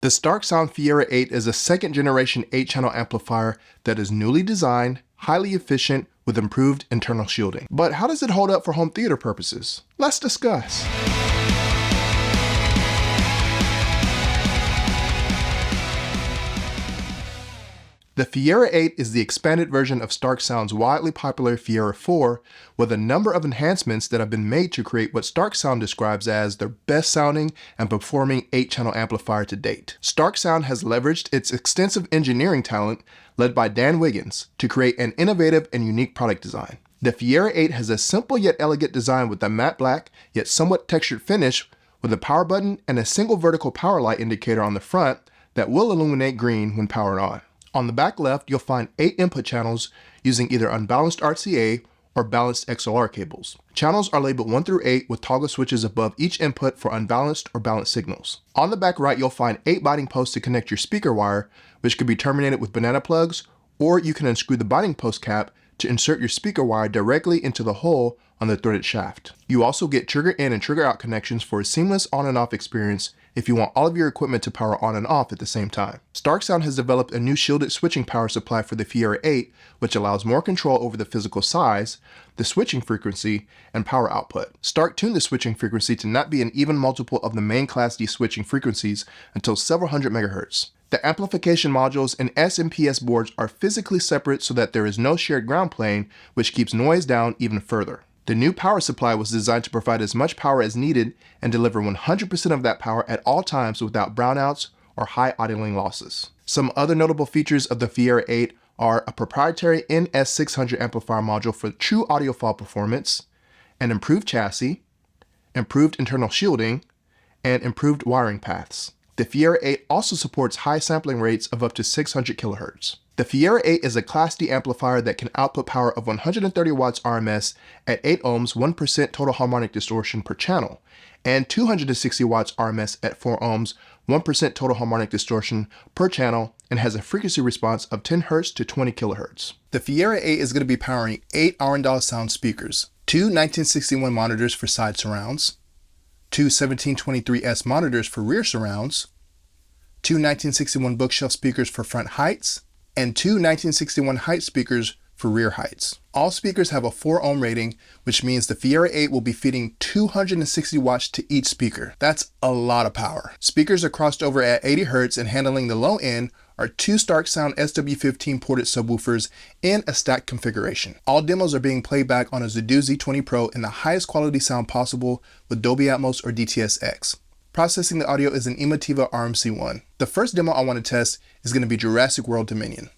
The Starke Sound Fiera 8 is a second generation 8-channel amplifier that is newly designed, highly efficient, with improved internal shielding. But how does it hold up for home theater purposes? Let's discuss. The Fiera 8 is the expanded version of Starke Sound's widely popular Fiera 4 with a number of enhancements that have been made to create what Starke Sound describes as their best sounding and performing 8-channel amplifier to date. Starke Sound has leveraged its extensive engineering talent, led by Dan Wiggins, to create an innovative and unique product design. The Fiera 8 has a simple yet elegant design with a matte black yet somewhat textured finish with a power button and a single vertical power light indicator on the front that will illuminate green when powered on. On the back left, you'll find 8 input channels using either unbalanced RCA or balanced XLR cables. Channels are labeled 1 through 8 with toggle switches above each input for unbalanced or balanced signals. On the back right, you'll find 8 binding posts to connect your speaker wire, which can be terminated with banana plugs, or you can unscrew the binding post cap to insert your speaker wire directly into the hole on the threaded shaft. You also get trigger in and trigger out connections for a seamless on and off experience if you want all of your equipment to power on and off at the same time. Starke Sound has developed a new shielded switching power supply for the Fiera 8, which allows more control over the physical size, the switching frequency, and power output. Starke tuned the switching frequency to not be an even multiple of the main Class D switching frequencies until several hundred megahertz. The amplification modules and SMPS boards are physically separate so that there is no shared ground plane, which keeps noise down even further. The new power supply was designed to provide as much power as needed and deliver 100% of that power at all times without brownouts or high idling losses. Some other notable features of the Fiera 8 are a proprietary NS600 amplifier module for true audiophile performance, an improved chassis, improved internal shielding, and improved wiring paths. The Fiera 8 also supports high sampling rates of up to 600 kHz. The Fiera 8 is a Class D amplifier that can output power of 130 watts RMS at 8 ohms, 1% total harmonic distortion per channel, and 260 watts RMS at 4 ohms, 1% total harmonic distortion per channel, and has a frequency response of 10 Hz to 20 kHz. The Fiera 8 is going to be powering 8 Arundel sound speakers, 2 1961 monitors for side surrounds, 2 1723S monitors for rear surrounds, 2 1961 bookshelf speakers for front heights, and 2 1961 height speakers for rear heights. All speakers have a 4 ohm rating, which means the Fiera 8 will be feeding 260 watts to each speaker. That's a lot of power. Speakers are crossed over at 80 Hz, and handling the low end are 2 Starke Sound SW15 ported subwoofers in a stacked configuration. All demos are being played back on a Zoom Z20 Pro in the highest quality sound possible with Dolby Atmos or DTS-X. Processing the audio is an Emotiva RMC1. The first demo I want to test is going to be Jurassic World Dominion.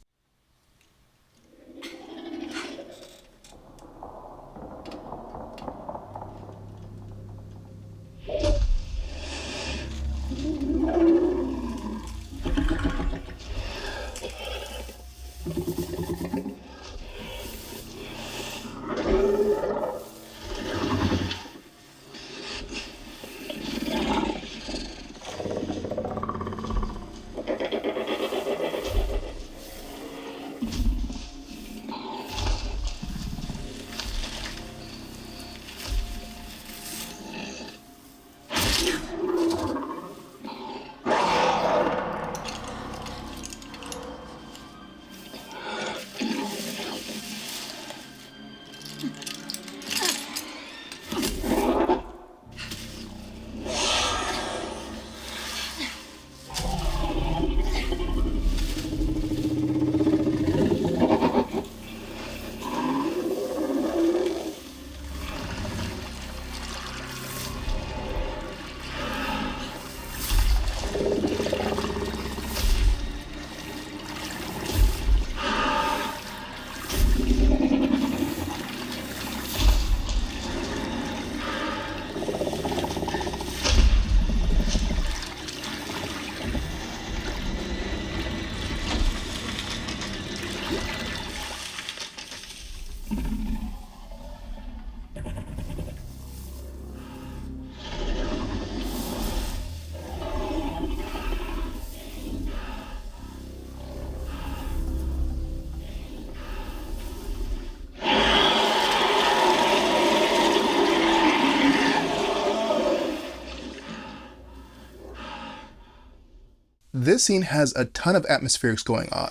this scene has a ton of atmospherics going on.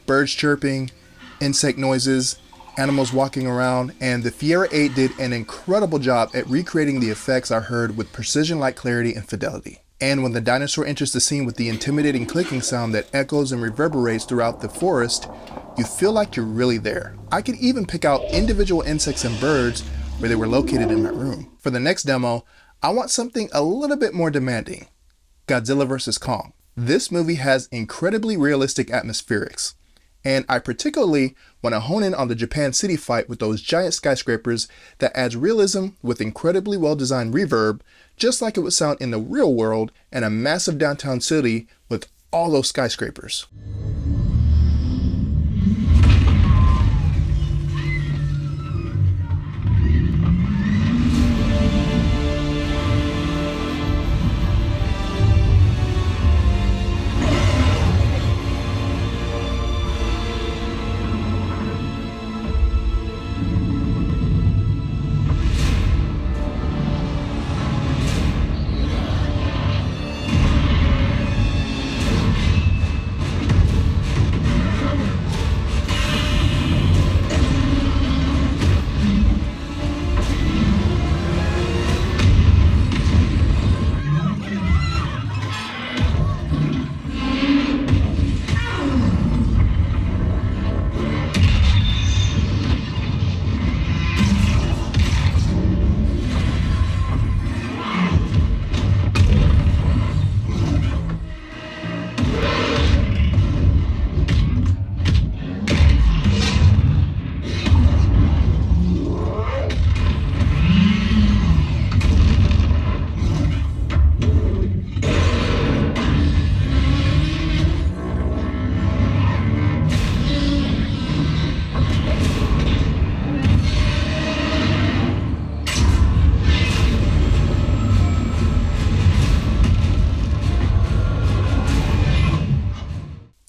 Birds chirping, insect noises, animals walking around, and the Fiera 8 did an incredible job at recreating the effects I heard with precision-like clarity and fidelity. And when the dinosaur enters the scene with the intimidating clicking sound that echoes and reverberates throughout the forest, you feel like you're really there. I could even pick out individual insects and birds where they were located in my room. For the next demo, I want something a little bit more demanding. Godzilla vs. Kong. This movie has incredibly realistic atmospherics, and I particularly want to hone in on the Japan city fight with those giant skyscrapers that adds realism with incredibly well-designed reverb, just like it would sound in the real world in a massive downtown city with all those skyscrapers.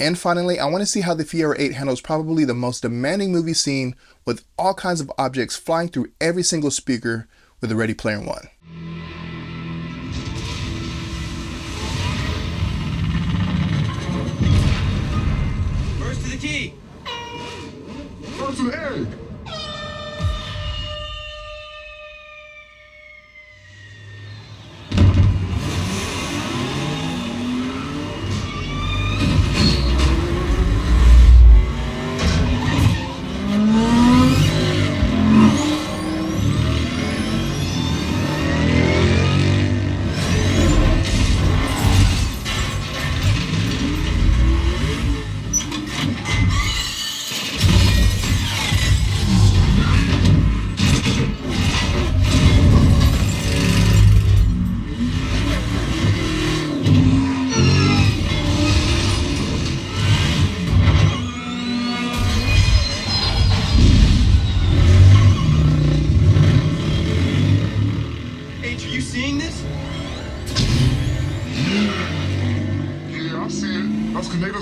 And finally, I want to see how the Fiera 8 handles probably the most demanding movie scene with all kinds of objects flying through every single speaker with the Ready Player One. First to the key. First to the egg.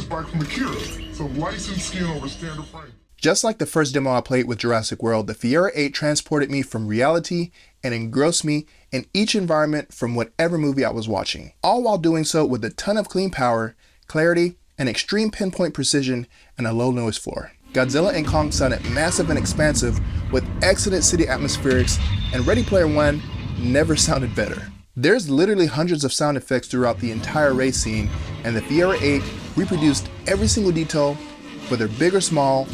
From Akira, so licensed skin over standard frame. Just like the first demo I played with Jurassic World, the Fiera 8 transported me from reality and engrossed me in each environment from whatever movie I was watching, all while doing so with a ton of clean power, clarity, and extreme pinpoint precision and a low noise floor. Godzilla and Kong sounded massive and expansive with excellent city atmospherics, and Ready Player One never sounded better. There's literally hundreds of sound effects throughout the entire race scene, and the Fiera 8 reproduced every single detail, whether big or small,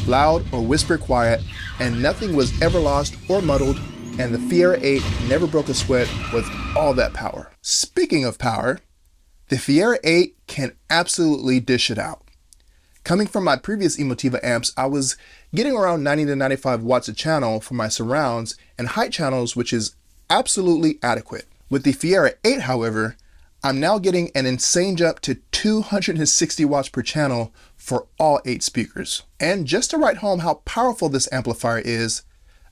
loud or whisper quiet, and nothing was ever lost or muddled, and the Fiera 8 never broke a sweat with all that power. Speaking of power, the Fiera 8 can absolutely dish it out. Coming from my previous Emotiva amps, I was getting around 90 to 95 watts a channel for my surrounds and height channels, which is absolutely adequate. With the Fiera 8, however, I'm now getting an insane jump to 260 watts per channel for all 8 speakers. And just to write home how powerful this amplifier is,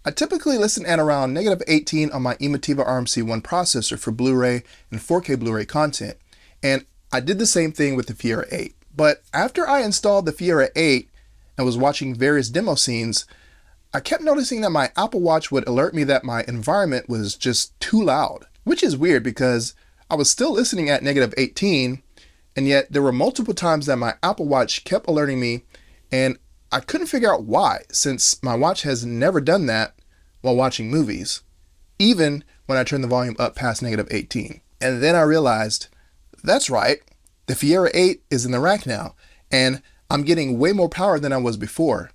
I typically listen at around -18 on my Emotiva RMC1 processor for Blu-ray and 4K Blu-ray content, and I did the same thing with the Fiera 8. But after I installed the Fiera 8 and was watching various demo scenes, I kept noticing that my Apple Watch would alert me that my environment was just too loud. Which is weird because I was still listening at -18, And yet there were multiple times that my Apple Watch kept alerting me, and I couldn't figure out why, since my watch has never done that while watching movies, even when I turn the volume up past -18. And then I realized, that's right, the Fiera 8 is in the rack now, and I'm getting way more power than I was before.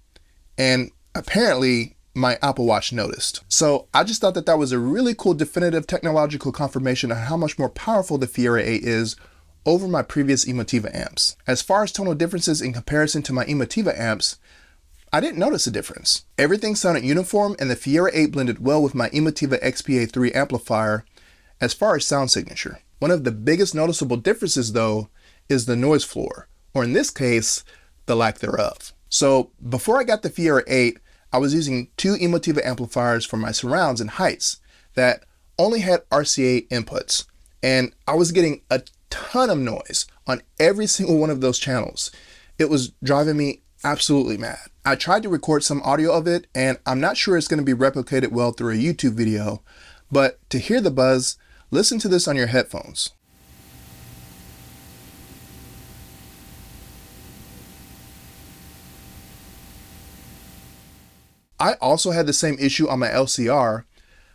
And apparently my Apple Watch noticed. So I just thought that that was a really cool definitive technological confirmation of how much more powerful the Fiera 8 is over my previous Emotiva amps. As far as tonal differences in comparison to my Emotiva amps, I didn't notice a difference. Everything sounded uniform, and the Fiera 8 blended well with my Emotiva XPA3 amplifier as far as sound signature. One of the biggest noticeable differences though is the noise floor, or in this case, the lack thereof. So before I got the Fiera 8, I was using two Emotiva amplifiers for my surrounds and heights that only had RCA inputs, and I was getting a ton of noise on every single one of those channels. It was driving me absolutely mad. I tried to record some audio of it, and I'm not sure it's going to be replicated well through a YouTube video, but to hear the buzz, listen to this on your headphones. I also had the same issue on my LCR.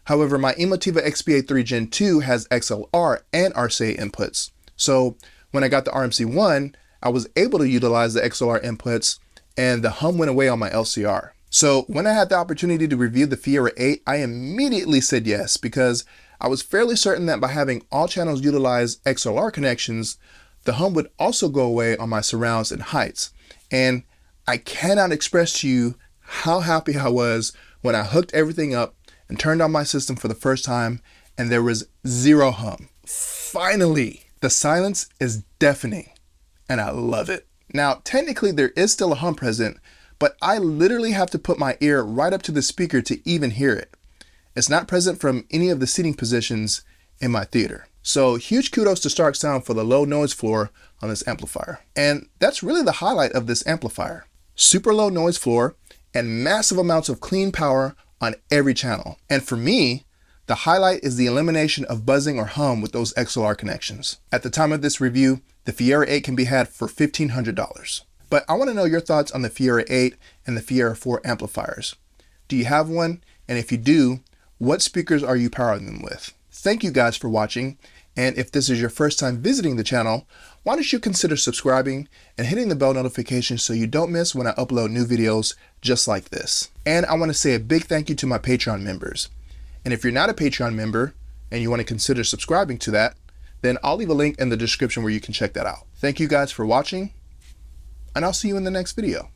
However, my Emotiva XPA3 Gen 2 has XLR and RCA inputs. So when I got the RMC1, I was able to utilize the XLR inputs, and the hum went away on my LCR. So when I had the opportunity to review the Fiera 8, I immediately said yes, because I was fairly certain that by having all channels utilize XLR connections, the hum would also go away on my surrounds and heights. And I cannot express to you how happy I was when I hooked everything up and turned on my system for the first time, and there was zero hum. Finally! The silence is deafening, and I love it. Now, technically there is still a hum present, but I literally have to put my ear right up to the speaker to even hear it. It's not present from any of the seating positions in my theater. So huge kudos to Starke Sound for the low noise floor on this amplifier. And that's really the highlight of this amplifier. Super low noise floor and massive amounts of clean power on every channel. And for me, the highlight is the elimination of buzzing or hum with those XLR connections. At the time of this review, the Fiera 8 can be had for $1,500. But I want to know your thoughts on the Fiera 8 and the Fiera 4 amplifiers. Do you have one? And if you do, what speakers are you powering them with? Thank you guys for watching. And if this is your first time visiting the channel, why don't you consider subscribing and hitting the bell notification so you don't miss when I upload new videos just like this. And I want to say a big thank you to my Patreon members. And if you're not a Patreon member and you want to consider subscribing to that, then I'll leave a link in the description where you can check that out. Thank you guys for watching, and I'll see you in the next video.